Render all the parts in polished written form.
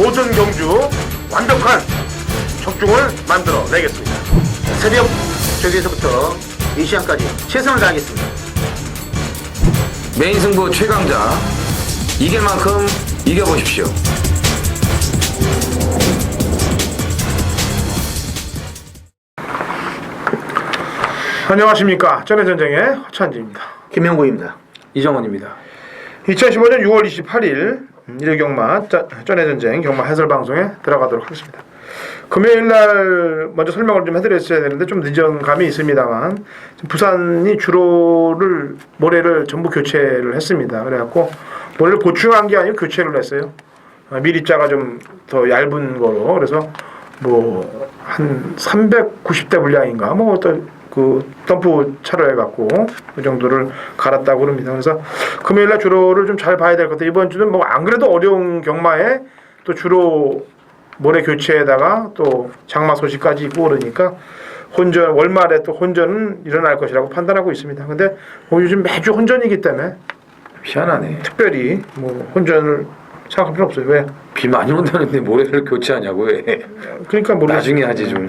모든 경주 완벽한 적중을 만들어 내겠습니다. 새벽 저기에서부터 이 시간까지 최선을 다하겠습니다. 메인 승부 최강자 이길 만큼 이겨보십시오. 안녕하십니까. 전해전쟁의 허찬지입니다. 김명구입니다. 이정원입니다. 2015년 6월 28일 일요경마 전해전쟁 경마 해설방송에 들어가도록 하겠습니다. 금요일날 먼저 설명을 좀 해드렸어야 되는데 좀 늦은 감이 있습니다만 부산이 주로를 모레를 전부 교체를 했습니다. 그래갖고 모레를 보충한 게 아니고 교체를 했어요. 미리자가 좀 더 얇은 거로. 그래서 뭐 한 390대 분량인가 뭐 어떤 그 덤프 차로 해갖고 그 정도를 갈았다고 그럽니다. 그래서 금요일날 주로를 좀 잘 봐야 될 것 같아요. 이번 주는 뭐 안 그래도 어려운 경마에 또 주로 모레 교체에다가 또 장마 소식까지 있고 그러니까 혼전 월말에 또 혼전은 일어날 것이라고 판단하고 있습니다. 근데 뭐 요즘 매주 혼전이기 때문에 희한하네. 특별히 뭐 혼전을 생각할 필요 없어요. 왜? 비 많이 온다는데 모래를 교체하냐고 왜? 그러니까 모르겠어요. 나중에 하지 좀.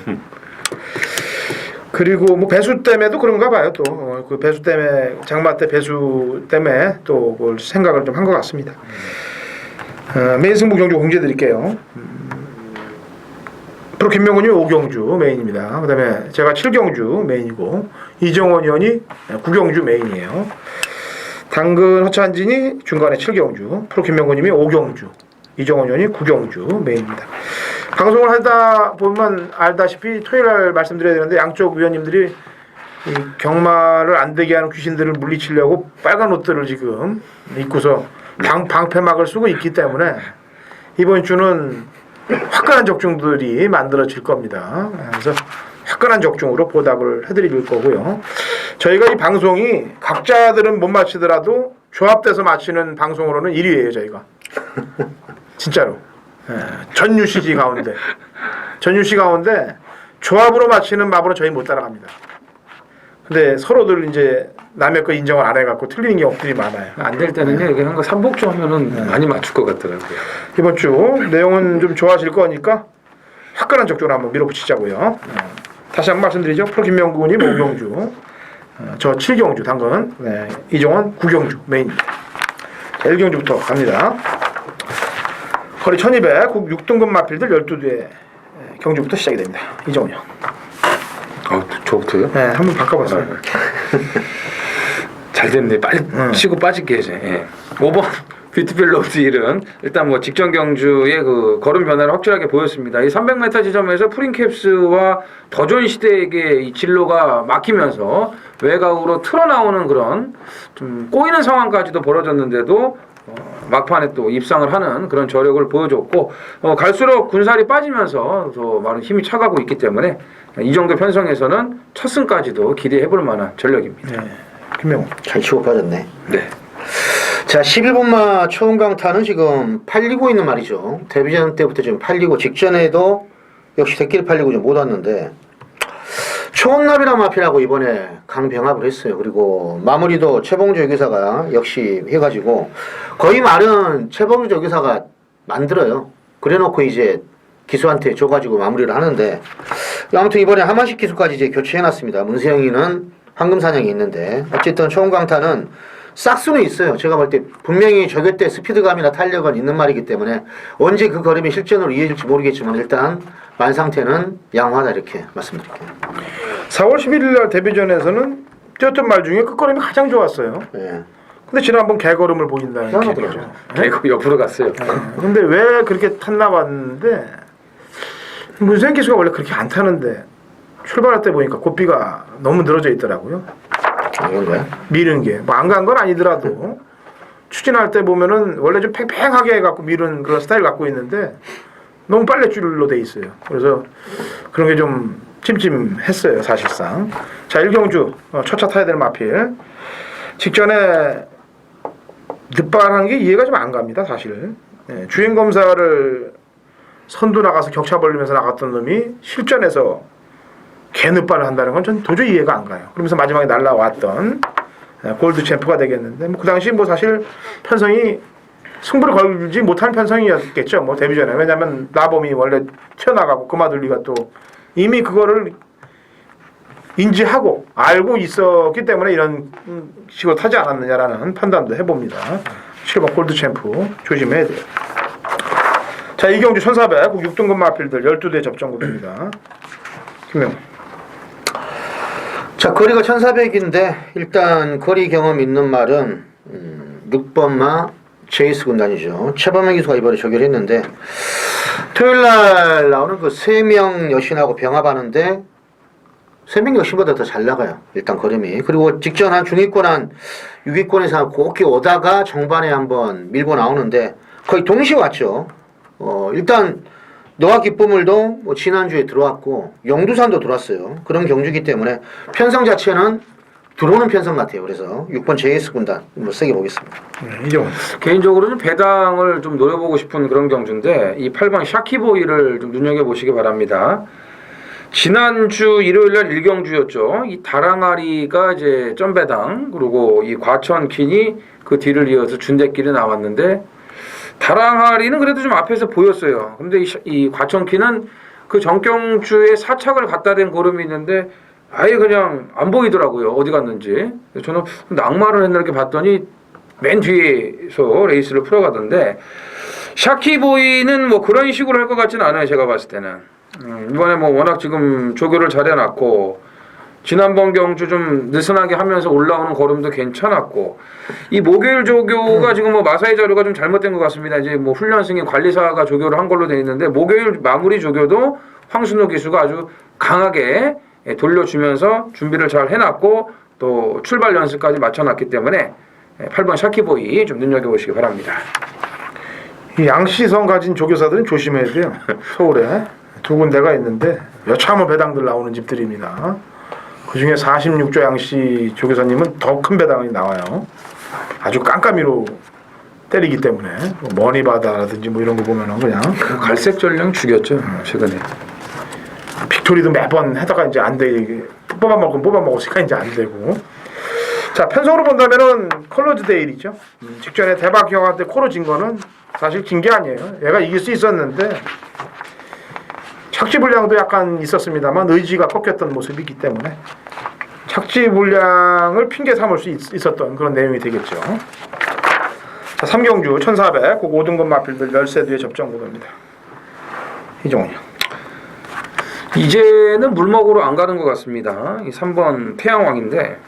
그리고 뭐 배수 때문에도 그런가 봐요. 또 그 배수 때문에 장마 때 배수 때문에 또 그걸 생각을 좀 한 것 같습니다. 메인 승부 경주 공지해 드릴게요. 프로 김명훈이 5경주 메인입니다. 그 다음에 제가 7경주 메인이고 이정원 의원이 9경주 메인이에요. 당근 허찬진이 중간에 7경주, 프로 김명훈님이 5경주, 이정원 의원이 9경주 메인입니다. 방송을 하다 보면 알다시피 토요일날 말씀드려야 되는데 양쪽 위원님들이 이 경마를 안 되게 하는 귀신들을 물리치려고 빨간 옷들을 지금 입고서 방패막을 쓰고 있기 때문에 이번 주는 화끈한 적중들이 만들어질 겁니다. 그래서 화끈한 적중으로 보답을 해드릴 거고요. 저희가 이 방송이 각자들은 못 맞히더라도 조합돼서 맞히는 방송으로는 1위예요. 저희가 진짜로. 전유시지 가운데 전유시 가운데 조합으로 맞히는 마블은 저희 못 따라갑니다. 근데 서로들 이제 남의 거 인정을 안 해갖고 틀리는 경우들이 많아요. 안 될 때는요. 이게 한거 삼복조 하면은 많이 맞출 것 같더라고요. 이번 주 내용은 좀 좋아하실 거니까 화끈한 적중을 한번 밀어붙이자고요. 다시 한번 말씀드리죠. 프로 김명구님 5경주, 저 7경주 당근, 이정원 9경주 메인입니다. 자, 1경주부터 갑니다. 거리 1200, 6등급 마필들 12대 경주부터 시작이 됩니다. 이정원이요. 저부터요? 네, 한번 바꿔봤어요. 잘 됐네. 빨리 치고 빠질게 이제. 예. 5번 뷰티풀 로드힐은 일단 뭐 직전 경주의 그 걸음 변화를 확실하게 보였습니다. 이 300m 지점에서 프린캡스와 더존 시대에게 이 진로가 막히면서 외곽으로 틀어나오는 그런 좀 꼬이는 상황까지도 벌어졌는데도 막판에 또 입상을 하는 그런 저력을 보여줬고 갈수록 군살이 빠지면서 더 많은 힘이 차가고 있기 때문에 이 정도 편성에서는 첫 승까지도 기대해볼 만한 전력입니다. 네, 김명훈 잘 치고 빠졌네. 네. 자, 11번마 초음강타는 지금 팔리고 있는 말이죠. 데뷔전 때부터 지금 팔리고 직전에도 역시 대끼리 팔리고 좀 못 왔는데 초원납이란 마피라고 이번에 강병합을 했어요. 그리고 마무리도 최봉주 여기사가 역시 해가지고 거의 말은 최봉주 여기사가 만들어요. 그래놓고 이제 기수한테 줘가지고 마무리를 하는데 아무튼 이번에 하만식 기수까지 이제 교체해놨습니다. 문세영이는 황금사냥이 있는데 어쨌든 초원강타는 싹수는 있어요. 제가 볼 때 분명히 저게 때 스피드감이나 탄력은 있는 말이기 때문에 언제 그 걸음이 실전으로 이어질지 모르겠지만 일단 만 상태는 양호하다 이렇게 말씀드릴게요. 4월 11일 날 데뷔전에서는 뛰었던 말 중에 끝걸음이 가장 좋았어요. 네. 근데 지난번 개걸음을 보인다는 얘기죠. 개고 옆으로 갔어요. 근데 왜 그렇게 탔나 봤는데 문세영 기수가 원래 그렇게 안 타는데 출발할 때 보니까 고삐가 너무 늘어져 있더라고요. 이런 거야? 미는 게 뭐 안 간 건 아니더라도 추진할 때 보면은 원래 좀 팽팽하게 해갖고 미는 그런 스타일 갖고 있는데 너무 빨래줄로 돼 있어요. 그래서 그런 게 좀 찜찜했어요 사실상. 자 1경주 첫 차 타야 되는 마필 직전에 늦발한 게 이해가 좀 안 갑니다 사실. 주행 검사를 선두 나가서 격차 벌리면서 나갔던 놈이 실전에서 개늦발을 한다는 건 전 도저히 이해가 안 가요. 그러면서 마지막에 날라왔던 골드 챔프가 되겠는데 뭐 그 당시 뭐 사실 편성이 승부를 걸지 못하는 편성이었겠죠. 뭐 데뷔전에. 왜냐하면 나범이 원래 튀어나가고 금화들리가 또 이미 그거를 인지하고 알고 있었기 때문에 이런 식으로 타지 않았느냐라는 판단도 해봅니다. 7번 골드 챔프 조심해야 돼요. 자, 이경주 1400 6등급 마필들 12대 접전국입니다. 김명훈. 자, 거리가 1400인데 일단 거리 경험 있는 말은 6번마 제이스 군단이죠. 최범영 기수가 이번에 조결했는데 토요일날 나오는 그 3명 여신하고 병합하는데 3명 여신보다 더 잘 나가요. 일단 걸음이. 그리고 직전 한 중위권 한 6위권에서 곱게 오다가 정반에 한번 밀고 나오는데 거의 동시에 왔죠. 일단 너와 기쁨을도 뭐 지난주에 들어왔고 영두산도 들어왔어요. 그런 경주기 때문에 편성 자체는 들어오는 편성 같아요. 그래서 6번 JS 군단 뭐 세게 보겠습니다. 이종훈. 개인적으로는 배당을 좀 노려보고 싶은 그런 경주인데 이 8번 샤키보이를 좀 눈여겨보시기 바랍니다. 지난주 일요일날 1경주였죠. 이 다랑아리가 이제 점배당 그리고 이 과천킨이 그 뒤를 이어서 준대길이 나왔는데 다랑아리는 그래도 좀 앞에서 보였어요. 근데 이 과천킨은 그 정경주에 사착을 갖다 댄 걸음이 있는데 아예 그냥 안 보이더라고요. 어디 갔는지. 저는 낙마를 했나 이렇게 봤더니 맨 뒤에서 레이스를 풀어가던데 샤키보이는 뭐 그런 식으로 할 것 같지는 않아요. 제가 봤을 때는. 이번에 뭐 워낙 지금 조교를 잘 해놨고 지난번 경주 좀 느슨하게 하면서 올라오는 걸음도 괜찮았고 이 목요일 조교가 지금 뭐 마사이 자료가 좀 잘못된 것 같습니다. 이제 뭐 훈련 승인 관리사가 조교를 한 걸로 돼 있는데 목요일 마무리 조교도 황순호 기수가 아주 강하게 돌려주면서 준비를 잘 해놨고 또 출발 연습까지 맞춰놨기 때문에 8번 샤키보이 좀 눈여겨보시기 바랍니다. 이 양시성 가진 조교사들은 조심해야 돼요. 서울에 두 군데가 있는데 여차하면 배당들 나오는 집들입니다. 그 중에 46조 양씨 조교사님은 더 큰 배당이 나와요. 아주 깜깜이로 때리기 때문에 머니바다라든지 뭐 이런 거 보면은 그냥 그 갈색 전령 죽였죠 최근에. 빅토리도 매번 하다가 이제 안 돼. 뽑아먹었으니까 이제 안 되고. 자, 편성으로 본다면은 컬러즈데일이죠. 직전에 대박 형한테 코로 진 거는 사실 진 게 아니에요. 얘가 이길 수 있었는데 착지 불량도 약간 있었습니다만 의지가 꺾였던 모습이 있기 때문에 착지 불량을 핑계 삼을 수 있었던 그런 내용이 되겠죠. 자, 3경주 1400 그 5등급 마필들 10세 뒤에 접전 구도입니다. 이종훈이요. 이제는 물먹으로 안 가는 것 같습니다. 이 3번 태양왕인데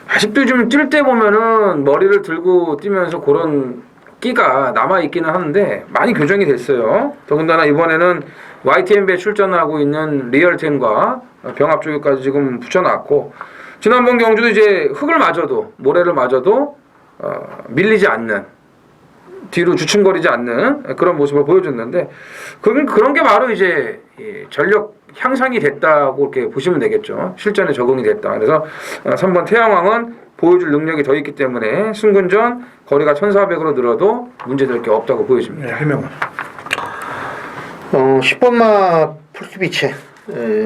아직도 좀 뛸 때 보면은 머리를 들고 뛰면서 그런 끼가 남아있기는 하는데 많이 교정이 됐어요. 더군다나 이번에는 YTNB에 출전하고 있는 리얼텐과 병합 조교까지 지금 붙여놨고 지난번 경주도 이제 흙을 맞아도 모래를 맞아도 밀리지 않는 뒤로 주춤거리지 않는 그런 모습을 보여줬는데 그런 게 바로 이제 전력 향상이 됐다고 이렇게 보시면 되겠죠. 실전에 적응이 됐다. 그래서 3번 태양왕은 보여줄 능력이 더 있기 때문에 승군전 거리가 1400으로 늘어도 문제될 게 없다고 보여집니다. 네, 해명은 10번마 풀스비체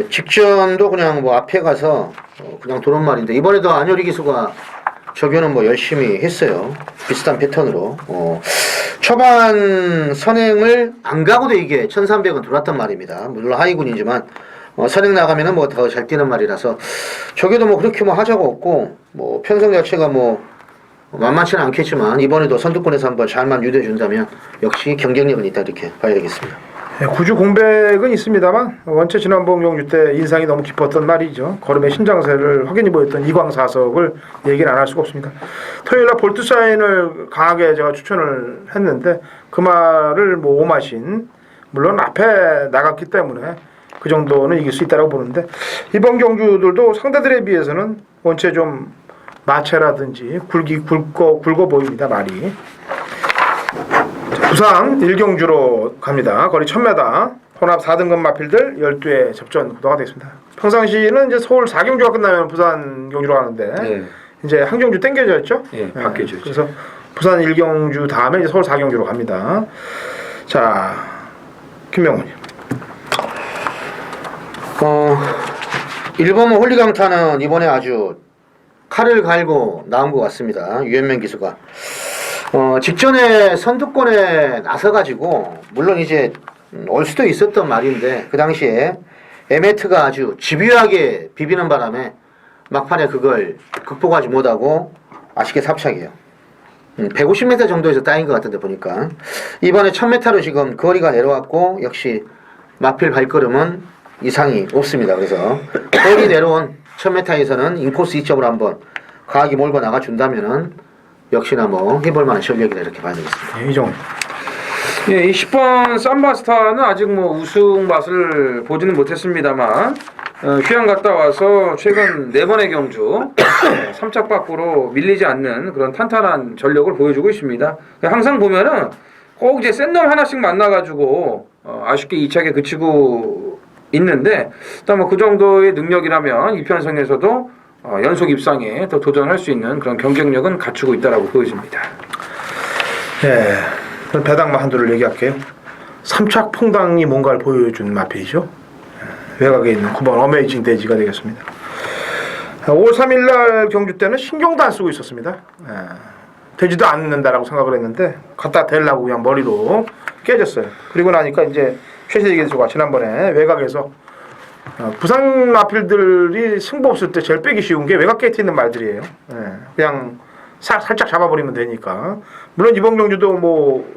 직전도 그냥 뭐 앞에 가서 그냥 도는 말인데 이번에도 안효리 기수가 적용은 뭐 열심히 했어요. 비슷한 패턴으로 초반 선행을 안 가고도 이게 1300은 들어왔단 말입니다. 물론 하위군이지만 선행 나가면은 뭐 더 잘 뛰는 말이라서 저게도 뭐 그렇게 뭐 하자가 없고 뭐 편성 자체가 뭐 만만치는 않겠지만 이번에도 선두권에서 한번 잘만 유도해 준다면 역시 경쟁력은 있다 이렇게 봐야 되겠습니다. 네, 구주 공백은 있습니다만 원체 지난번 경주 때 인상이 너무 깊었던 말이죠. 걸음의 신장세를 확연히 보였던 이광사석을 얘기는 안 할 수가 없습니다. 토요일날 볼트 사인을 강하게 제가 추천을 했는데 그 말을 뭐 오마신 물론 앞에 나갔기 때문에 그 정도는 이길 수 있다고 보는데 이번 경주들도 상대들에 비해서는 원체 좀 마체라든지 굵어 보입니다. 말이. 부산 1경주로 갑니다. 거리 1000m 혼합 4등급 마필들 12회 접전 구도가 되겠습니다. 평상시는 이제 서울 4경주가 끝나면 부산 경주로 가는데 네. 이제 한 경주 땡겨져 있죠? 네, 바뀌죠. 그래서 부산 1경주 다음에 이제 서울 4경주로 갑니다. 자, 김명훈이요. 1번은 홀리강타는 이번에 아주 칼을 갈고 나온 것 같습니다. 유현명 기수가 직전에 선두권에 나서가지고 물론 이제 올 수도 있었던 말인데 그 당시에 에메트가 아주 집요하게 비비는 바람에 막판에 그걸 극복하지 못하고 아쉽게 삽착이에요. 150m 정도에서 따인 것 같은데 보니까 이번에 1000m로 지금 거리가 내려왔고 역시 마필 발걸음은 이상이 없습니다. 그래서 거리 내려온 1000m에서는 인코스 2점으로 한번 강하게 몰고 나가준다면은 역시나 뭐 해볼 만한 전력이다 이렇게 봐야 되겠습니다. 이 정도. 예, 이 10번 삼바스타는 아직 뭐 우승 맛을 보지는 못했습니다만 휴양 갔다 와서 최근 4번의 경주 3착 밖으로 밀리지 않는 그런 탄탄한 전력을 보여주고 있습니다. 항상 보면은 꼭 이제 센 놈 하나씩 만나가지고 아쉽게 2착에 그치고 있는데 일단 뭐 그 정도의 능력이라면 이 편성에서도 연속 입상에 더 도전할 수 있는 그런 경쟁력은 갖추고 있다라고 보여집니다. 예. 그럼 배당만 한두를 얘기할게요. 3착 퐁당이 뭔가를 보여준 마필이죠. 외곽에 있는 9번 어메이징 돼지가 되겠습니다. 5월 3일날 경주 때는 신경도 안 쓰고 있었습니다. 되지도 않는다라고 생각을 했는데 갖다 대려고 그냥 머리로 깨졌어요. 그리고 나니까 이제 최세희 기수가 지난번에 외곽에서 부상 마필들이 승부 없을 때 제일 빼기 쉬운 게 외곽 게이트 있는 말들이에요. 그냥 살짝 잡아버리면 되니까. 물론 이번 경주도 뭐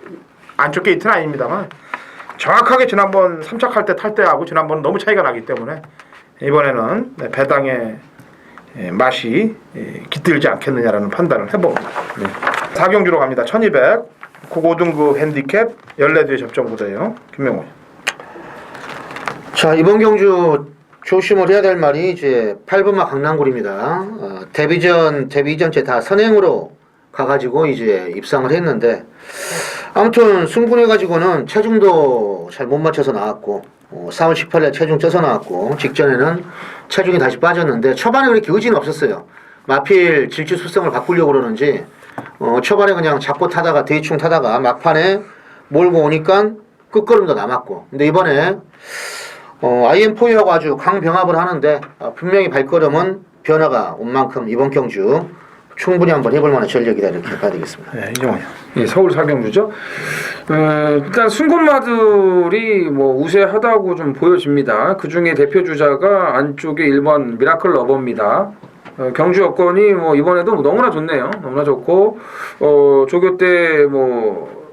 안쪽 게이트는 아닙니다만 정확하게 지난번 3착할 때 탈 때하고 지난번은 너무 차이가 나기 때문에 이번에는 배당의 맛이 깃들지 않겠느냐라는 판단을 해봅니다. 4경주로 갑니다. 1200 고등급 핸디캡 14뒤의 접전구도예요. 김명호. 자, 이번 경주 조심을 해야 될 말이 이제 8번마 강남굴입니다. 데뷔전 이전체 다 선행으로 가가지고 이제 입상을 했는데 아무튼 승분해가지고는 체중도 잘 못 맞춰서 나왔고 4월 18일 체중 쪄서 나왔고 직전에는 체중이 다시 빠졌는데 초반에 그렇게 의지는 없었어요. 마필 질주 습성을 바꾸려고 그러는지 초반에 그냥 잡고 타다가 대충 타다가 막판에 몰고 오니까 끝걸음도 남았고 근데 이번에 IM4하고 아주 강병합을 하는데 분명히 발걸음은 변화가 온 만큼 이번 경주 충분히 한번 해볼 만한 전력이다 이렇게 봐야 되겠습니다. 네, 이정원요. 예, 서울 4경주죠. 일단 순금마들이 뭐 우세하다고 좀 보여집니다. 그 중에 대표 주자가 안쪽에 1번 미라클 러버입니다. 경주 여건이 뭐 이번에도 너무나 좋네요. 너무나 좋고 조교 때 뭐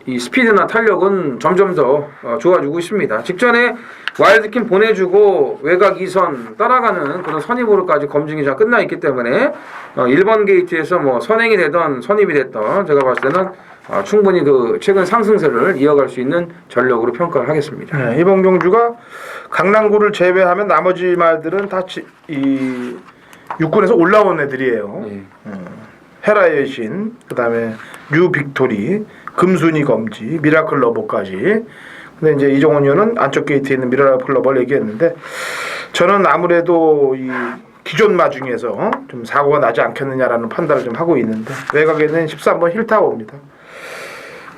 이 스피드나 탄력은 점점 더 좋아지고 있습니다. 직전에 와일드킴 보내주고 외곽 2선 따라가는 그런 선입으로까지 검증이 다 끝나 있기 때문에 1번 게이트에서 뭐 선행이 되던 선입이 됐던 제가 봤을 때는 충분히 그 최근 상승세를 이어갈 수 있는 전력으로 평가를 하겠습니다. 네, 이번 경주가 강남구를 제외하면 나머지 말들은 다 이 육군에서 올라온 애들이에요. 헤라의 신, 그 다음에 뉴 빅토리, 금순이 검지, 미라클 러버까지. 근데 이제 이정원 의원은 안쪽 게이트에 있는 미라클 러버를 얘기했는데 저는 아무래도 이 기존마 중에서 좀 사고가 나지 않겠느냐라는 판단을 좀 하고 있는데 외곽에는 13번 힐타워입니다.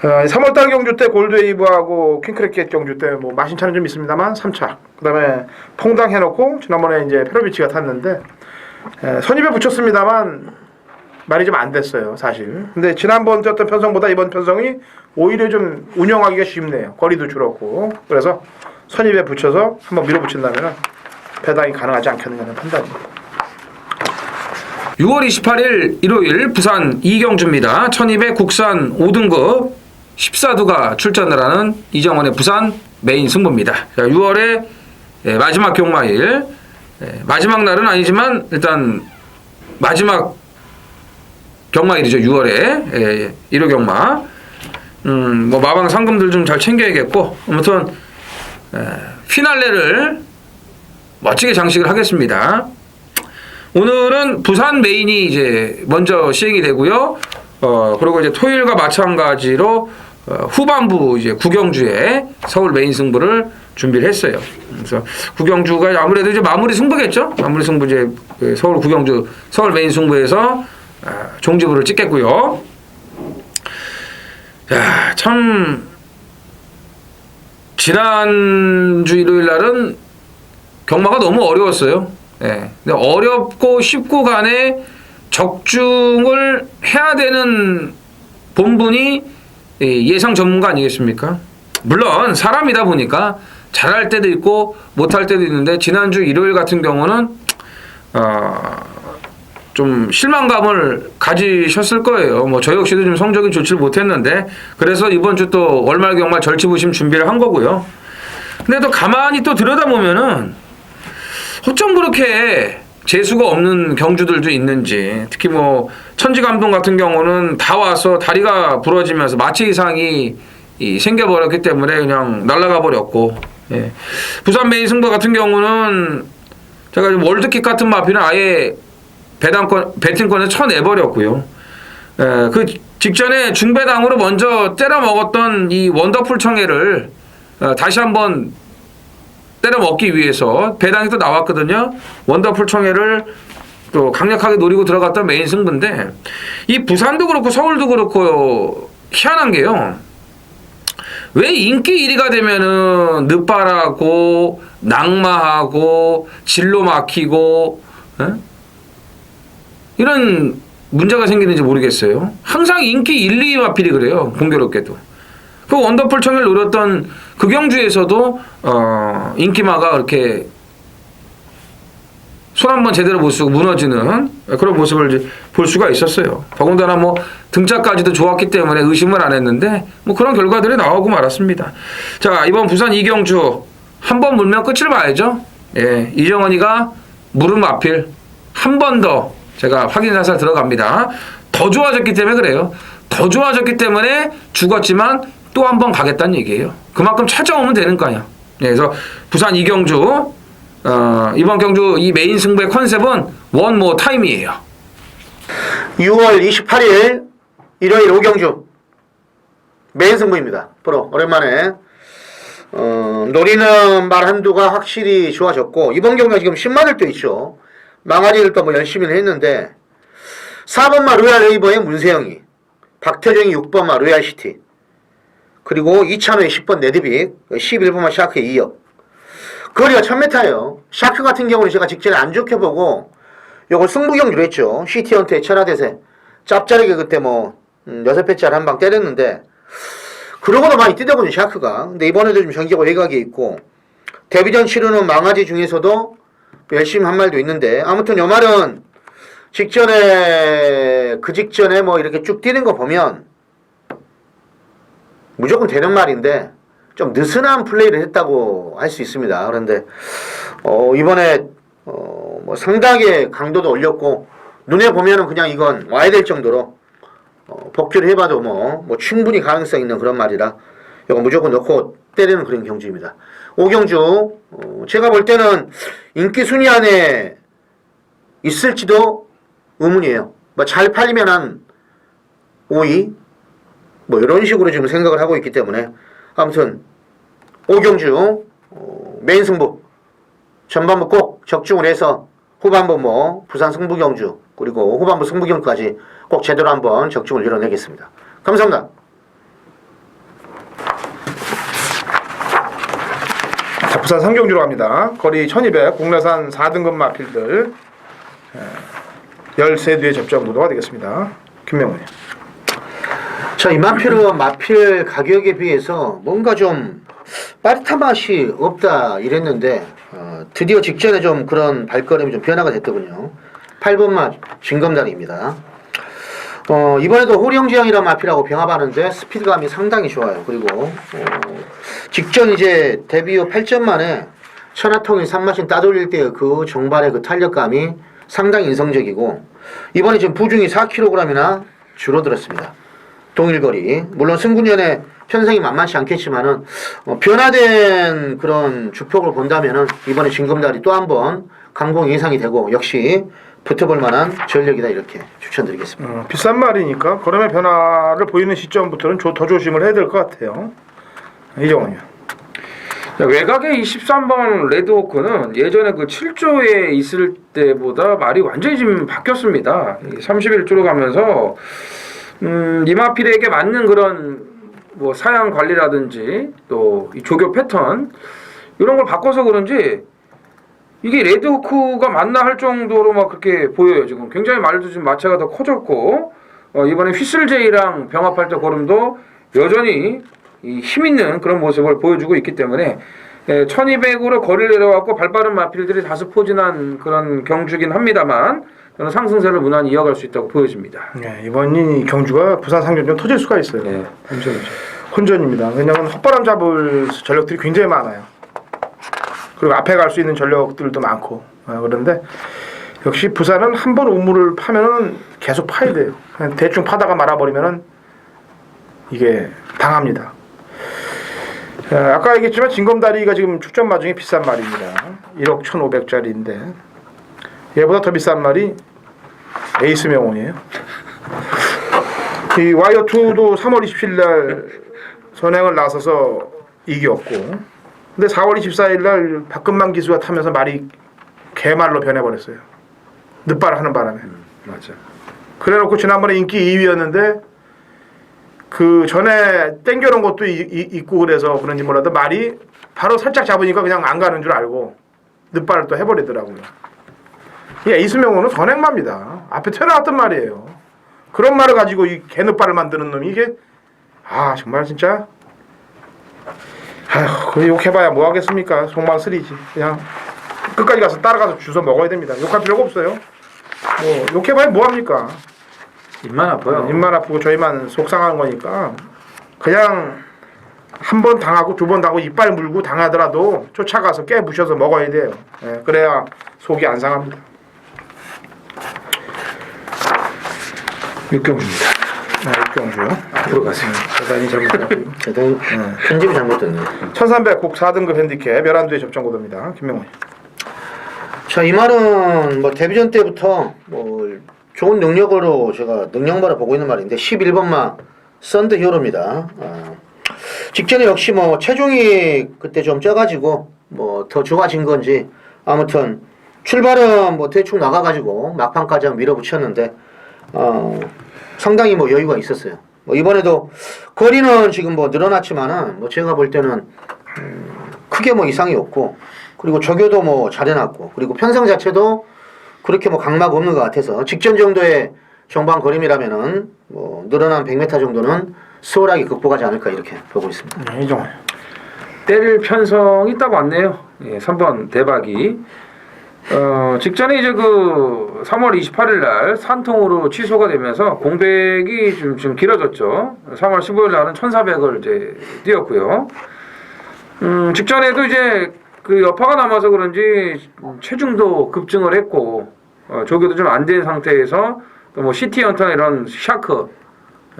3월달 경주 때 골드웨이브하고 킹크래켓 경주 때 뭐 마신차는 좀 있습니다만 3차. 그 다음에 퐁당 해놓고 지난번에 이제 페로비치가 탔는데 선입에 붙였습니다만 말이 좀 안 됐어요, 사실. 근데 지난번 떴던 편성보다 이번 편성이 오히려 좀 운영하기가 쉽네요. 거리도 줄었고. 그래서 선입에 붙여서 한번 밀어붙인다면 배당이 가능하지 않겠느냐는 판단입니다. 6월 28일 일요일 부산 2경주입니다. 1200 국산 5등급 14두가 출전을 하는 이정원의 부산 메인 승부입니다. 6월의 마지막 경마일. 마지막 날은 아니지만 일단 마지막 경마일이죠. 6월에 1호 경마. 뭐 마방 상금들 좀 잘 챙겨야겠고 아무튼 피날레를 멋지게 장식을 하겠습니다. 오늘은 부산 메인이 이제 먼저 시행이 되고요. 그리고 이제 토요일과 마찬가지로 후반부 이제 구경주에 서울 메인 승부를 준비를 했어요. 그래서 구경주가 아무래도 이제 마무리 승부겠죠. 마무리 승부 이제 서울 구경주 서울 메인 승부에서 종지부를 찍겠고요. 야, 참 지난주 일요일 날은 경마가 너무 어려웠어요. 예. 근데 어렵고 쉽고 간에 적중을 해야 되는 본분이 예상 전문가 아니겠습니까? 물론 사람이다 보니까 잘할 때도 있고 못할 때도 있는데 지난주 일요일 같은 경우는 좀 실망감을 가지셨을 거예요. 뭐 저 역시도 좀 성적이 좋지 못했는데 그래서 이번 주 또 월말경말 절치부심 준비를 한 거고요. 근데 또 가만히 또 들여다보면은 어쩜 그렇게 재수가 없는 경주들도 있는지, 특히 뭐 천지감동 같은 경우는 다 와서 다리가 부러지면서 마취 이상이 생겨버렸기 때문에 그냥 날아가 버렸고, 예. 부산 메인 승부 같은 경우는 제가 월드킥 같은 마피는 아예 배팅권을 쳐내버렸고요. 예, 그 직전에 중배당으로 먼저 때려 먹었던 이 원더풀 청해를 다시 한번 때려 먹기 위해서 배당이 또 나왔거든요. 원더풀 청해를 또 강력하게 노리고 들어갔던 메인 승부인데, 이 부산도 그렇고 서울도 그렇고 희한한 게요. 왜 인기 1위가 되면은 늦바라고 낙마하고 진로 막히고 이런 문제가 생기는지 모르겠어요. 항상 인기 1, 2위 마필이 그래요. 공교롭게도. 그 원더풀 청해를 노렸던 그 경주에서도 인기마가 이렇게 손 한번 제대로 못 쓰고 무너지는 그런 모습을 이제 볼 수가 있었어요. 더군다나 뭐 등차까지도 좋았기 때문에 의심을 안 했는데 뭐 그런 결과들이 나오고 말았습니다. 자, 이번 부산 이경주 한 번 물면 끝을 봐야죠. 예, 이정원이가 무릎 마필 한 번 더 제가 확인 사살 들어갑니다. 더 좋아졌기 때문에 그래요. 더 좋아졌기 때문에 죽었지만 또 한 번 가겠다는 얘기예요. 그만큼 찾아오면 되는 거 아니야. 예, 그래서 부산 이경주 이번 경주 이 메인 승부의 컨셉은 원 모어 타임이에요. 6월 28일 일요일 오경주 메인 승부입니다. 프로 오랜만에 노리는 말 한두가 확실히 좋아졌고, 이번 경기가 지금 10마리를 또 있죠. 망아지를 또 뭐 열심히 했는데 4번마 로얄 레이버의 문세영이, 박태정이 6번마 로얄시티, 그리고 이찬호의 10번 네드빅, 11번마 샤크의 2역. 거리가 1000m예요. 샤크 같은 경우는 제가 직전에 안 좋게 보고 요걸 승부경주로 했죠. 시티헌트의 천하대세 짭짤하게 그때 뭐 6배짜리 한 방 때렸는데, 그러고도 많이 뛰더군요 샤크가. 근데 이번에도 좀 전기가 외곽에 있고, 데뷔전 치르는 망아지 중에서도 열심히 한 말도 있는데, 아무튼 요 말은 그 직전에 뭐 이렇게 쭉 뛰는 거 보면 무조건 되는 말인데 좀 느슨한 플레이를 했다고 할 수 있습니다. 그런데 이번에 뭐 상당히 강도도 올렸고, 눈에 보면은 그냥 이건 와야 될 정도로 복귀를 해봐도 뭐 충분히 가능성 있는 그런 말이라 이거 무조건 넣고 때리는 그런 경주입니다. 오경주 제가 볼 때는 인기 순위 안에 있을지도 의문이에요. 뭐 잘 팔리면 한 5위 뭐 이런 식으로 지금 생각을 하고 있기 때문에, 아무튼 오경주 메인 승부 전반부 꼭 적중을 해서 후반부 뭐 부산 승부경주 그리고 후반부 승부경주까지 꼭 제대로 한번 적중을 이뤄내겠습니다. 감사합니다. 자, 부산 상경주로 갑니다. 거리 1200 국내산 4등급 마필들 13대의 접전 구도가 되겠습니다. 김명훈이요. 자, 이 마필 가격에 비해서 뭔가 좀 빠릿한 맛이 없다 이랬는데 드디어 직전에 좀 그런 발걸음이 좀 변화가 됐더군요. 8번 맛 진검다리입니다. 이번에도 호령지향이라는 마필하고 병합하는데 스피드감이 상당히 좋아요. 그리고 직전 이제 데뷔 후 8점 만에 천하통일 3마신 따돌릴 때의 그 종발의 그 탄력감이 상당히 인상적이고, 이번에 지금 부중이 4kg이나 줄어들었습니다. 동일거리. 물론 승군전에 편성이 만만치 않겠지만은 변화된 그런 주폭을 본다면은 이번에 진검다리 또 한번 강공 예상이 되고 역시 붙어볼 만한 전력이다 이렇게 추천드리겠습니다. 비싼 말이니까 걸음의 변화를 보이는 시점부터는 더 조심을 해야 될 것 같아요. 이정원이요. 외곽의 23번 레드호크는 예전에 그 7조에 있을 때보다 말이 완전히 지금 바뀌었습니다. 31조로 가면서 이마필에게 맞는 그런 뭐 사양 관리라든지 또 이 조교 패턴 이런 걸 바꿔서 그런지 이게 레드호크가 맞나 할 정도로 막 그렇게 보여요. 지금 굉장히 말도 좀 마차가 더 커졌고 이번에 휘슬제이랑 병합할 때 걸음도 여전히 이 힘있는 그런 모습을 보여주고 있기 때문에 1200으로 거리를 내려왔고 발빠른 마필들이 다소 포진한 그런 경주긴 합니다만 저는 상승세를 무난히 이어갈 수 있다고 보여집니다. 네, 이번 이 경주가 부산 상점좀 터질 수가 있어요. 네, 혼전이죠. 혼전입니다. 왜냐하면 헛바람 잡을 전력들이 굉장히 많아요. 그리고 앞에 갈 수 있는 전력들도 많고 그런데 역시 부산은 한 번 우물을 파면은 계속 파야 돼요. 그냥 대충 파다가 말아버리면은 이게 당합니다. 아까 얘기했지만 진검다리가 지금 출전 마중에 비싼 말입니다. 1억 1,500짜리인데 얘보다 더 비싼 말이 에이스 명원이에요. 이 와이어2도 3월 27일 날 선행을 나서서 이겼고 근데 4월 24일 날 박근만 기수가 타면서 말이 개말로 변해버렸어요. 늦발을 하는 바람에. 맞아. 그래놓고 지난번에 인기 2위였는데 그 전에 땡겨놓은 것도 있고 그래서 그런지 몰라도 말이 바로 살짝 잡으니까 그냥 안 가는 줄 알고 늦발을 또 해버리더라고요. 이 에이스 명호는 선행마입니다. 앞에 튀어나왔던 말이에요. 그런 말을 가지고 이 개늦발을 만드는 놈이 이게 정말 진짜 그 욕해봐야 뭐 하겠습니까? 속망쓰리지. 그냥 끝까지 가서 따라가서 주워 먹어야 됩니다. 욕할 필요가 없어요. 뭐 욕해봐야 뭐 합니까? 입만 아파요. 입만 아프고 저희만 속상한 거니까 그냥 한 번 당하고 두 번 당하고 이빨 물고 당하더라도 쫓아가서 깨부셔서 먹어야 돼요. 그래야 속이 안 상합니다. 육경주입니다. 육경주요. 앞으로 가세요. 대단히 잘못했고요. 대단히 편집이 잘못됐네. 1300 국 4등급 핸디캡 11두의 접전 고도입니다. 김명훈. 자, 이 말은 뭐 데뷔전 때부터 뭐 좋은 능력으로 제가 능력마다 보고 있는 말인데 11번마 썬드 히어로입니다. 직전에 역시 뭐 체중이 그때 좀 쪄가지고 뭐 더 좋아진 건지 아무튼 출발은 뭐 대충 나가가지고 막판까지 한번 밀어붙였는데 상당히 뭐 여유가 있었어요. 뭐 이번에도 거리는 지금 뭐 늘어났지만은 뭐 제가 볼 때는 크게 뭐 이상이 없고 그리고 조교도 뭐 잘해놨고 그리고 편성 자체도 그렇게 뭐 강막 없는 것 같아서 직전 정도의 정방 거림이라면은 뭐 늘어난 100m 정도는 수월하게 극복하지 않을까 이렇게 보고 있습니다. 이종환. 때릴 편성이 있다고 왔네요. 3번 대박이. 직전에 이제 그 3월 28일 날 산통으로 취소가 되면서 공백이 좀 길어졌죠. 3월 15일 날은 1400을 이제 뛰었고요. 직전에도 이제 그 여파가 남아서 그런지 체중도 급증을 했고 조교도 좀 안 된 상태에서 또 뭐 시티 연턴 이런 샤크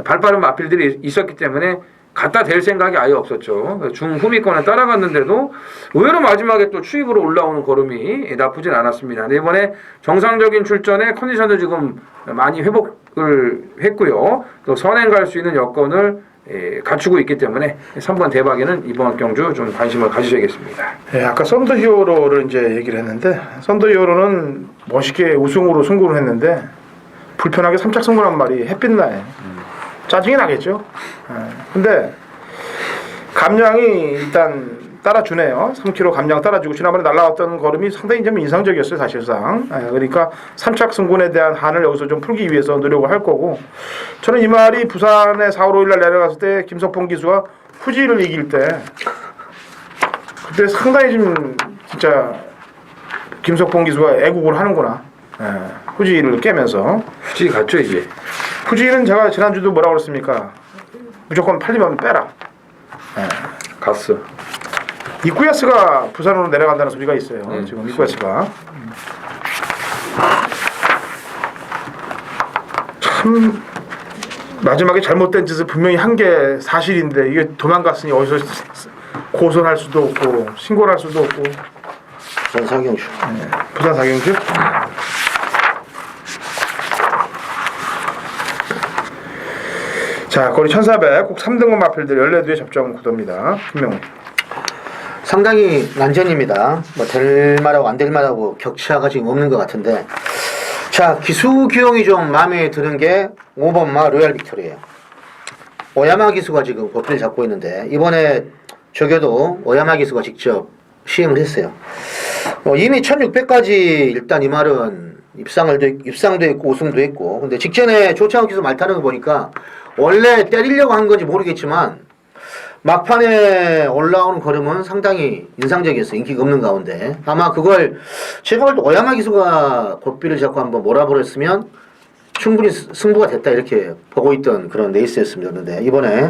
발빠른 마필들이 있었기 때문에 갖다 댈 생각이 아예 없었죠. 중후미권에 따라갔는데도 의외로 마지막에 또 추입으로 올라오는 걸음이 나쁘진 않았습니다. 근데 이번에 정상적인 출전에 컨디션도 지금 많이 회복을 했고요. 또 선행 갈 수 있는 여건을 갖추고 있기 때문에 3번 대박에는 이번 경주 좀 관심을 가지셔야겠습니다. 아까 썬더 히어로를 이제 얘기를 했는데 썬더 히어로는 멋있게 우승으로 승부를 했는데 불편하게 3착 승부란 말이 햇빛나요. 짜증이 나겠죠. 근데 감량이 일단 따라주네요. 3km 감량 따라주고 지난번에 날라왔던 걸음이 상당히 좀 인상적이었어요. 사실상. 그러니까 3착 승군에 대한 한을 여기서 좀 풀기 위해서 노력을 할 거고 저는 이 말이 부산에 4월 5일 날 내려갔을 때 김석봉 기수가 후지를 이길 때 그때 상당히 좀 진짜 김석봉 기수가 애국을 하는구나. 후지를 깨면서 후지 갔죠 이제. 후지는 제가 지난주도 뭐라고 그랬습니까? 무조건 팔리면 빼라. 갔어. 이쿠야스가 부산으로 내려간다는 소리가 있어요. 지금 이쿠야스가 참 마지막에 잘못된 짓을 분명히 한 게 사실인데 이게 도망갔으니 어디서 고소할 수도 없고 신고를 할 수도 없고. 부산 사경주. 부산 사경주. 자, 거리 1400, 꼭 3등급 마필들 14두의 접점 구도입니다. 김명훈. 상당히 난전입니다. 뭐 될 말하고 안 될 말하고 격차가 지금 없는 것 같은데 자, 기수 기용이 좀 마음에 드는 게 5번마 로얄 빅토리예요. 오야마 기수가 지금 고삐를 잡고 있는데 이번에 조교도 오야마 기수가 직접 시행을 했어요. 이미 1600까지 일단 이 말은 입상도 했고 우승도 했고. 근데 직전에 조창욱 기수 말 타는 거 보니까 원래 때리려고 한 건지 모르겠지만 막판에 올라오는 걸음은 상당히 인상적이었어요. 인기가 없는 가운데. 아마 그걸 제가 볼 때 오야마 기수가 고삐를 잡고 한번 몰아버렸으면 충분히 승부가 됐다 이렇게 보고 있던 그런 레이스였습니다. 그런데 이번에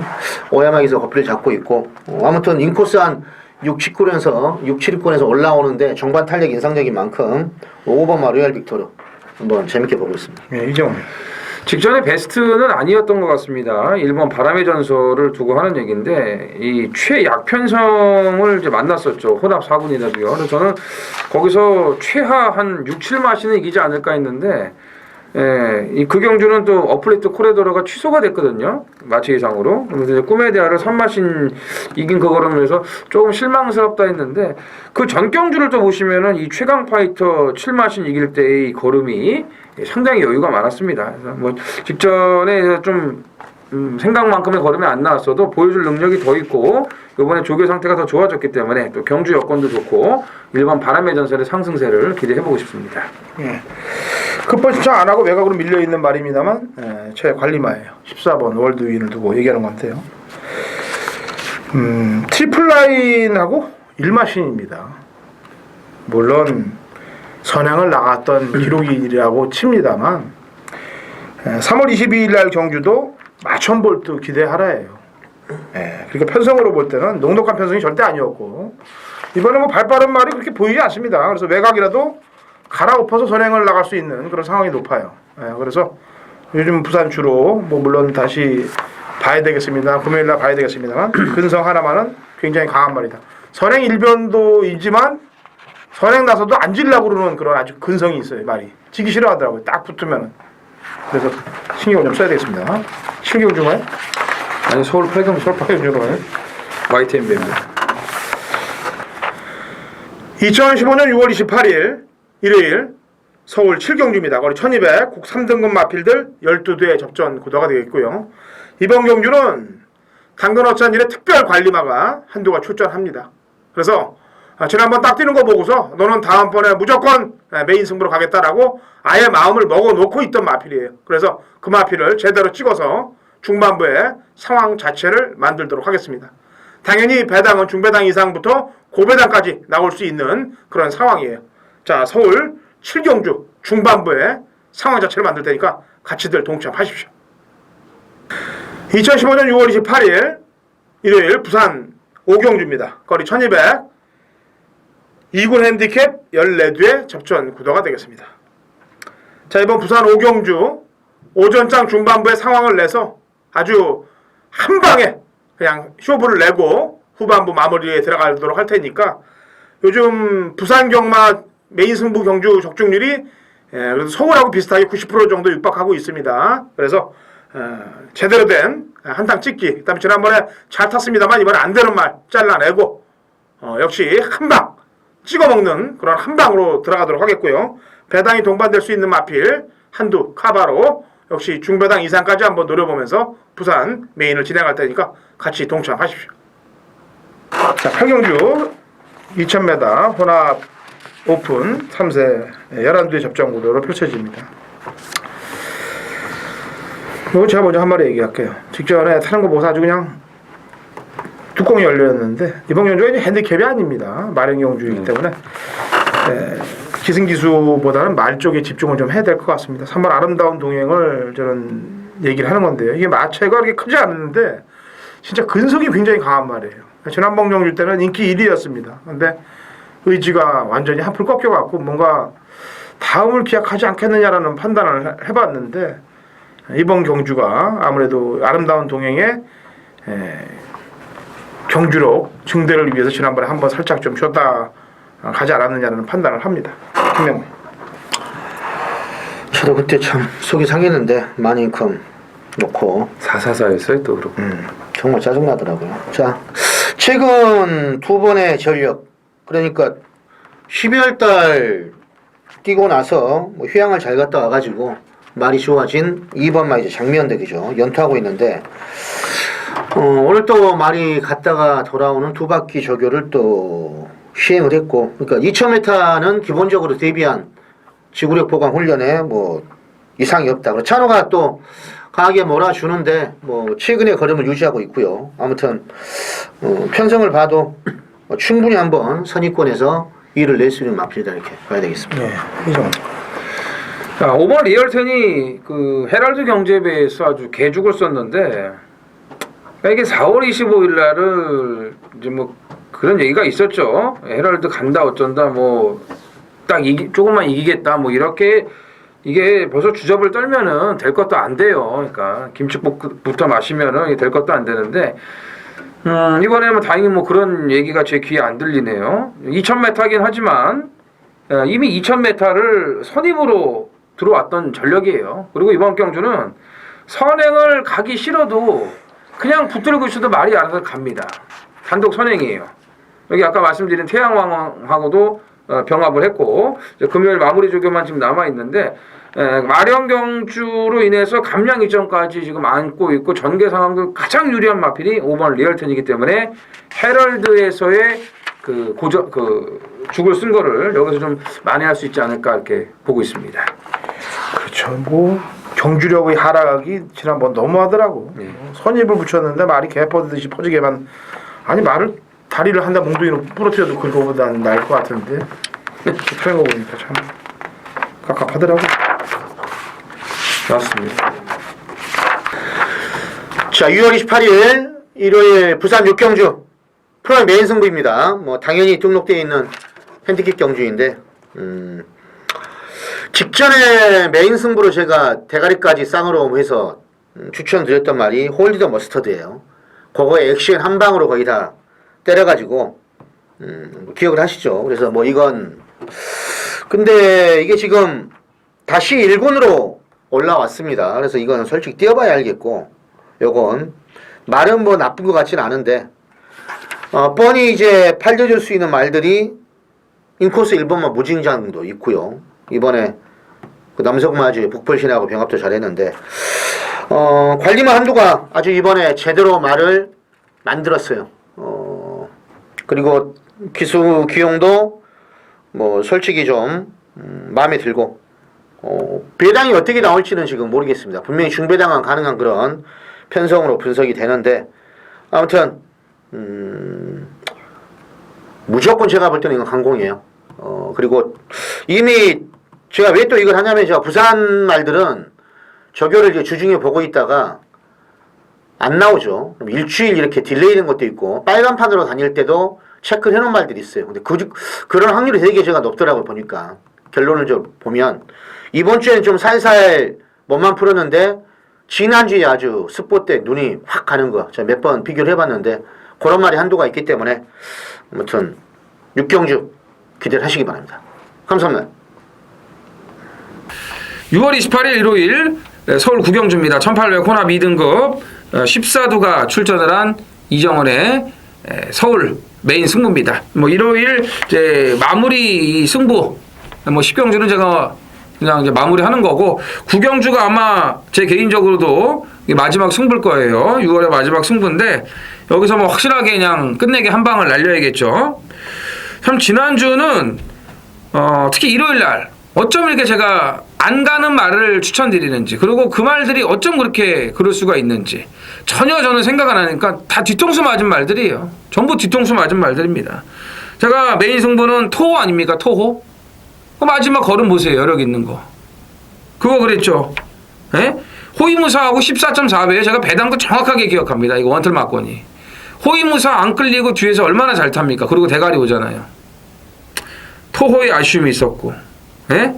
오야마 기수가 고삐를 잡고 있고 아무튼 인코스 한 6, 7권에서 6, 7권에서 올라오는데 정반 탄력 인상적인 만큼 5번 로얄 빅토르 한번 재밌게 보고 있습니다. 네, 이정훈. 직전에 베스트는 아니었던 것 같습니다. 일본 바람의 전설을 두고 하는 얘기인데 이 최약편성을 이제 만났었죠. 혼합 4군이라도요. 그래서 저는 거기서 최하 한 6, 7마시는 이기지 않을까 했는데 그 경주는 또 어플레이트 코레도로가 취소가 됐거든요. 마치 이상으로. 그래서 꿈의 대화를 3마신 이긴 그거라면서 조금 실망스럽다 했는데 그 전 경주를 또 보시면은 이 최강 파이터 7마신 이길 때의 걸음이 상당히 여유가 많았습니다. 그래서 뭐 직전에 좀 생각만큼의 걸음이 안 나왔어도 보여줄 능력이 더 있고 이번에 조교 상태가 더 좋아졌기 때문에 또 경주 여건도 좋고 일반 바람의 전설의 상승세를 기대해보고 싶습니다. 예. 급번 신청 안 하고 외곽으로 밀려있는 말입니다만 제 관리마예요. 14번 월드 윈을 두고 얘기하는 것 같아요. 트리플라인하고 1마신입니다. 물론 선행을 나갔던 기록이라고 칩니다만 3월 22일 날 경주도 마천볼트 기대하라예요. 그러니까 편성으로 볼 때는 넉넉한 편성이 절대 아니었고 이번에 뭐 발빠른 말이 그렇게 보이지 않습니다. 그래서 외곽이라도 갈아엎어서 선행을 나갈 수 있는 그런 상황이 높아요. 그래서 요즘 부산 주로 뭐 물론 다시 봐야 되겠습니다. 금요일 날 봐야 되겠습니다만 근성 하나만은 굉장히 강한 말이다. 선행 일변도이지만 선행 나서도 안 질라고 그러는 그런 아주 근성이 있어요. 말이 지기 싫어하더라고요. 딱 붙으면은. 그래서 신경을 좀 써야 되겠습니다. 실경주가요? 아니 서울 8경 서울 8경 실경주가요? YTNB입니다. 2015년 6월 28일 일요일 서울 7경주입니다. 거리 1200 국 3등급 마필들 12대 접전 구도가 되겠고요. 이번 경주는 당근 어찬일의 특별 관리마가 한두가 출전합니다. 그래서 지난번 딱 뛰는 거 보고서 너는 다음번에 무조건 메인 승부로 가겠다라고 아예 마음을 먹어놓고 있던 마필이에요. 그래서 그 마필을 제대로 찍어서 중반부에 상황 자체를 만들도록 하겠습니다. 당연히 배당은 중배당 이상부터 고배당까지 나올 수 있는 그런 상황이에요. 자, 서울 7경주 중반부에 상황 자체를 만들 테니까 같이들 동참하십시오. 2015년 6월 28일 일요일 부산 5경주입니다. 거리 1200 2군 핸디캡 14대 접전 구도가 되겠습니다. 자, 이번 부산 5경주 오전장 중반부에 상황을 내서 아주 한 방에 그냥 쇼부를 내고 후반부 마무리에 들어가도록 할 테니까 요즘 부산 경마 메인 승부 경주 적중률이 그래도 서울하고 비슷하게 90% 정도 육박하고 있습니다. 그래서 제대로 된 한탕 찍기, 그다음에 지난번에 잘 탔습니다만 이번에 안 되는 말 잘라내고 역시 한방 찍어먹는 그런 한방으로 들어가도록 하겠고요. 배당이 동반될 수 있는 마필 한두 카바로 역시 중배당 이상까지 한번 노려보면서 부산 메인을 진행할 테니까 같이 동참하십시오. 자, 8경주 2000m 혼합 오픈 3세 11대 접전 구도로 펼쳐집니다. 이거 제가 먼저 한 마디 얘기할게요. 직전에 타는 거 보고서 아주 그냥 뚜껑이 열렸는데 이번 경주가 이제 핸디캡이 아닙니다. 마련 경주이기 때문에 기승기수보다는 말 쪽에 집중을 좀 해야 될 것 같습니다. 3번 아름다운 동행을 저는 얘기를 하는 건데요. 이게 마체가 그렇게 크지 않는데 진짜 근성이 굉장히 강한 말이에요. 지난번 경주 때는 인기 1위였습니다. 근데 의지가 완전히 한풀 꺾여갖고 뭔가 다음을 기약하지 않겠느냐라는 판단을 해봤는데 이번 경주가 아무래도 아름다운 동행의 경주력 증대를 위해서 지난번에 한번 살짝 좀 쉬었다 가지 않았느냐는 판단을 합니다. 김명훈. 저도 그때 참 속이 상했는데 마니컴 놓고 444였어요 또 그렇고. 정말 짜증나더라고요. 자, 최근 두 번의 전력, 그러니까 12월 달 뛰고 나서 뭐 휴양을 잘 갔다 와가지고 말이 좋아진 2번마 이제 장미연대기죠. 연투하고 있는데 오늘 또 말이 갔다가 돌아오는 두 바퀴 조교를 또 시행을 했고, 그러니까 2000m는 기본적으로 대비한 지구력 보강 훈련에 뭐 이상이 없다. 그리고 찬호가 또 강하게 몰아주는데 뭐 최근에 걸음을 유지하고 있고요. 아무튼 편성을 봐도 충분히 한번 선입권에서 일을 낼 수 있는 마필이다 이렇게 봐야 되겠습니다. 네, 이정원. 자, 5번 리얼텐이 그 헤럴드 경제배에서 아주 개죽을 썼는데 이게 4월 25일 날을 이제 뭐 그런 얘기가 있었죠. 헤럴드 간다 어쩐다 뭐 딱 조금만 이기겠다 뭐 이렇게 이게 벌써 주접을 떨면은 될 것도 안 돼요. 그러니까 김치국부터 마시면은 될 것도 안 되는데 이번에는 뭐 다행히 뭐 그런 얘기가 제 귀에 안 들리네요. 2000m긴 하지만 이미 2000m를 선임으로 들어왔던 전력이에요. 그리고 이번 경주는 선행을 가기 싫어도 그냥 붙들고 있어도 말이 알아서 갑니다. 단독 선행이에요. 여기 아까 말씀드린 태양왕하고도 병합을 했고 금요일 마무리 조교만 지금 남아 있는데 마령 경주로 인해서 감량 이전까지 지금 안고 있고 전개 상황도 가장 유리한 마필이 5번 리얼텐이기 때문에 헤럴드에서의 그 죽을 쓴 거를 여기서 좀 만회할 수 있지 않을까 이렇게 보고 있습니다. 그렇죠. 뭐 경주력의 하락이 지난번 너무하더라고. 선입을 붙였는데 말이 개 퍼지듯이 퍼지게만 아니 말을 다리를 한 달 몽둥이로 부러뜨려도 그거보다는 나을 것 같은데 그런 거 보니까 참 깝깝하더라고. 맞습니다. 자, 6월 28일 일요일 부산 6경주 프로의 메인 승부입니다. 뭐 당연히 등록되어 있는 핸디캡 경주인데 직전에 메인 승부로 제가 대가리까지 쌍으로 해서 추천드렸던 말이 홀드 더 머스터드예요. 그거에 액션 한 방으로 거의 다 때려가지고 기억을 하시죠. 그래서 뭐 이건 근데 이게 지금 다시 1군으로 올라왔습니다. 그래서 이거는 솔직히 뛰어봐야 알겠고 요건 말은 뭐 나쁜 것 같지는 않은데 뻔히 이제 팔려줄 수 있는 말들이 인코스 1번만 무진장도 있고요. 이번에 그 남석마주 북벌신하고 병합도 잘했는데 관리만 한두가 아주 이번에 제대로 말을 만들었어요. 그리고 기수 기용도 뭐 솔직히 좀 마음에 들고 배당이 어떻게 나올지는 지금 모르겠습니다. 분명히 중배당은 가능한 그런 편성으로 분석이 되는데 아무튼 무조건 제가 볼 때는 이건 강공이에요. 그리고 이미 제가 왜 또 이걸 하냐면 제가 부산 말들은 저교를 이제 주중에 보고 있다가 안 나오죠. 그럼 일주일 이렇게 딜레이된 것도 있고 빨간판으로 다닐 때도 체크를 해놓은 말들이 있어요. 근데 그런 확률이 되게 제가 높더라고요. 보니까 결론을 좀 보면 이번 주에는 좀 살살 몸만 풀었는데 지난주에 아주 스포 때 눈이 확 가는 거 제가 몇 번 비교를 해봤는데 그런 말이 한두가 있기 때문에 아무튼 6경주 기대를 하시기 바랍니다. 감사합니다. 6월 28일 일요일 서울 구경주입니다. 1800 혼합 2등급 14두가 출전을 한 이정원의 서울 메인 승부입니다. 뭐 일요일 이제 마무리 승부 뭐 10경주는 제가 그냥 이제 마무리하는 거고 9경주가 아마 제 개인적으로도 마지막 승부일 거예요. 6월의 마지막 승부인데 여기서 뭐 확실하게 그냥 끝내게 한 방을 날려야겠죠. 참 지난주는 특히 일요일 날 어쩜 이렇게 제가 안 가는 말을 추천드리는지 그리고 그 말들이 어쩜 그렇게 그럴 수가 있는지 전혀 저는 생각 안 하니까 다 뒤통수 맞은 말들이에요. 전부 뒤통수 맞은 말들입니다. 제가 메인 승부는 토호 아닙니까? 토호? 그 마지막 걸음 보세요. 여력 있는 거. 그거 그랬죠. 예? 호위무사하고 14.4배에 제가 배당도 정확하게 기억합니다. 이거 원틀 맞거니. 호위무사 안 끌리고 뒤에서 얼마나 잘 탑니까? 그리고 대가리 오잖아요. 토호의 아쉬움이 있었고. 예?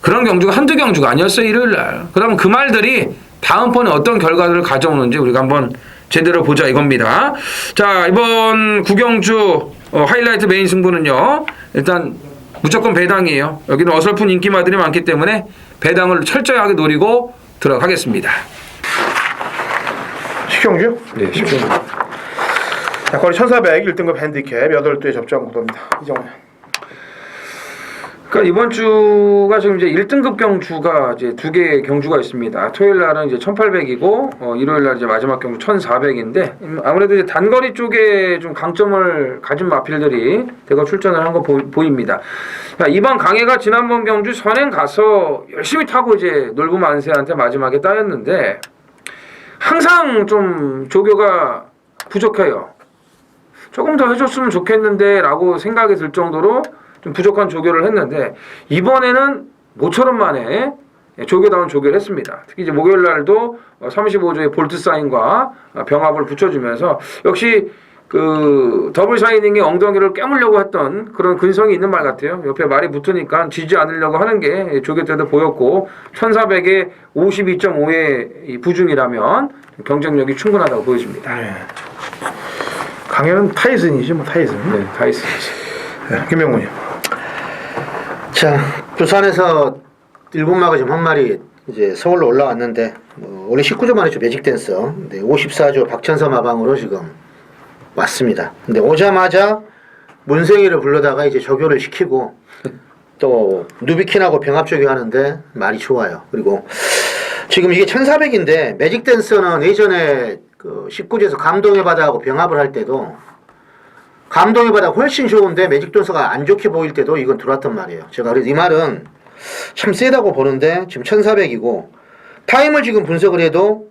그런 경주가 한두 경주가 아니었어요. 일요일날. 그러면 그 말들이 다음번에 어떤 결과를 가져오는지 우리가 한번 제대로 보자 이겁니다. 자, 이번 구경주 하이라이트 메인 승부는요. 일단 무조건 배당이에요. 여기는 어설픈 인기마들이 많기 때문에 배당을 철저하게 노리고 들어가겠습니다. 10경주? 네, 10경주. 자, 거리 1400 1등급 핸디캡 8도의 접전 구도입니다. 이정원. 그러니까 이번 주가 지금 이제 1등급 경주가 이제 2개 경주가 있습니다. 토요일 날은 이제 1800이고 일요일 날 이제 마지막 경주 1400인데 아무래도 이제 단거리 쪽에 좀 강점을 가진 마필들이 대거 출전을 한 거 보입니다. 그러니까 이번 강해가 지난번 경주 선행 가서 열심히 타고 이제 놀부 만세한테 마지막에 따였는데 항상 좀 조교가 부족해요. 조금 더 해줬으면 좋겠는데 라고 생각이 들 정도로 좀 부족한 조교를 했는데 이번에는 모처럼 만에 조교다운 조교를 했습니다. 특히 이제 목요일 날도 35조의 볼트 사인과 병합을 붙여주면서 역시 그 더블 샤이닝의 엉덩이를 깨물려고 했던 그런 근성이 있는 말 같아요. 옆에 말이 붙으니까 지지 않으려고 하는 게 조교 때도 보였고 1400에 52.5의 부중이라면 경쟁력이 충분하다고 보여집니다. 네. 강현은 타이슨이지 뭐 타이슨. 네, 타이슨이지. 네, 김명훈이요. 자, 부산에서 일본마가 지금 한 마리 이제 서울로 올라왔는데 원래 19조 만에 죠 매직 댄서. 네, 54조 박천서 마방으로 지금 왔습니다. 근데 오자마자 문생이를 불러다가 이제 조교를 시키고 또 누비킨하고 병합 조교하는데 말이 좋아요. 그리고 지금 이게 1400인데 매직 댄서는 예전에 그 19조에서 감동의 바다하고 병합을 할 때도 감동의 바다 훨씬 좋은데 매직 댄서가 안 좋게 보일 때도 이건 들어왔단 말이에요. 제가 그래서 이 말은 참 세다고 보는데 지금 1400이고 타임을 지금 분석을 해도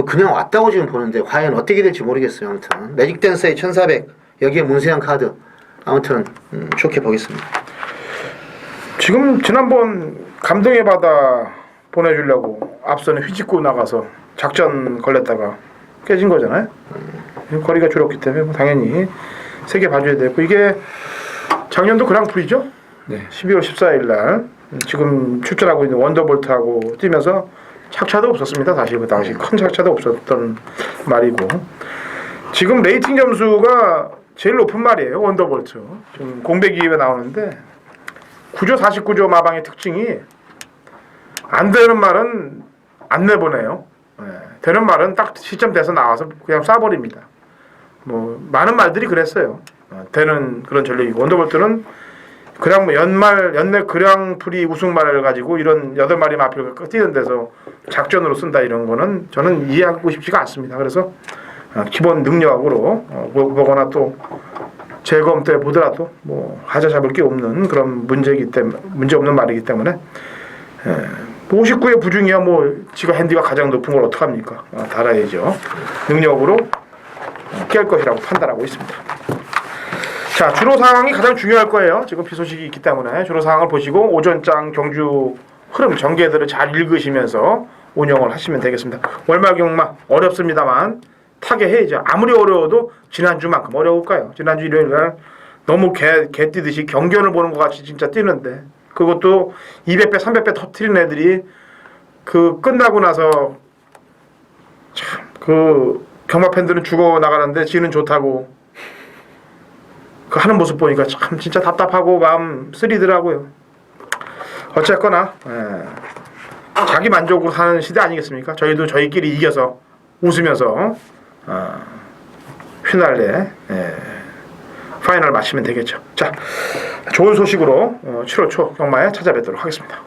그냥 왔다고 지금 보는데 과연 어떻게 될지 모르겠어요. 아무튼 매직 댄서의 1400 여기에 문세영 카드 아무튼 좋게 보겠습니다. 지금 지난번 감동의 바다 보내주려고 앞선에 휘짓고 나가서 작전 걸렸다가 깨진 거잖아요. 거리가 줄었기 때문에 뭐 당연히 세게 봐줘야 되고 이게 작년도 그랑프리죠. 네. 12월 14일 날 지금 출전하고 있는 원더볼트하고 뛰면서 착차도 없었습니다. 사실 그 당시 큰 착차도 없었던 말이고 지금 레이팅 점수가 제일 높은 말이에요. 원더볼트 지금 공백 2위에 나오는데 9조 49조 마방의 특징이 안 되는 말은 안 내보내요. 네. 되는 말은 딱 시점 돼서 나와서 그냥 쏴버립니다. 뭐 많은 말들이 그랬어요. 되는 그런 전력이고 원더볼트는 그냥 뭐 연내 그랑프리 우승말을 가지고 이런 8마리 마필을 뛰는 데서 작전으로 쓴다 이런 거는 저는 이해하고 싶지가 않습니다. 그래서 기본 능력으로 보거나 또 재검 때 보더라도 뭐 하자 잡을 게 없는 그런 문제 없는 말이기 때문에 59의 부중이야 뭐 지가 핸디가 가장 높은 걸 어떡합니까? 달아야죠. 능력으로 깰 것이라고 판단하고 있습니다. 자, 주로 상황이 가장 중요할 거예요. 지금 비 소식이 있기 때문에 주로 상황을 보시고 오전장 경주 흐름 전개들을 잘 읽으시면서 운영을 하시면 되겠습니다. 월말 경마 어렵습니다만 타게 해야죠. 아무리 어려워도 지난주만큼 어려울까요? 지난주 일요일 날 너무 개 뛰듯이 경견을 보는 것 같이 진짜 뛰는데 그것도 200배 300배 터트린 애들이 그 끝나고 나서 참 그 경마 팬들은 죽어 나가는데 지는 좋다고 그 하는 모습 보니까 참 진짜 답답하고 마음 쓰리더라고요. 어쨌거나 자기 만족으로 사는 시대 아니겠습니까? 저희도 저희끼리 이겨서 웃으면서 휘날레 파이널 마치면 되겠죠. 자, 좋은 소식으로 7월 초 경마에 찾아뵙도록 하겠습니다.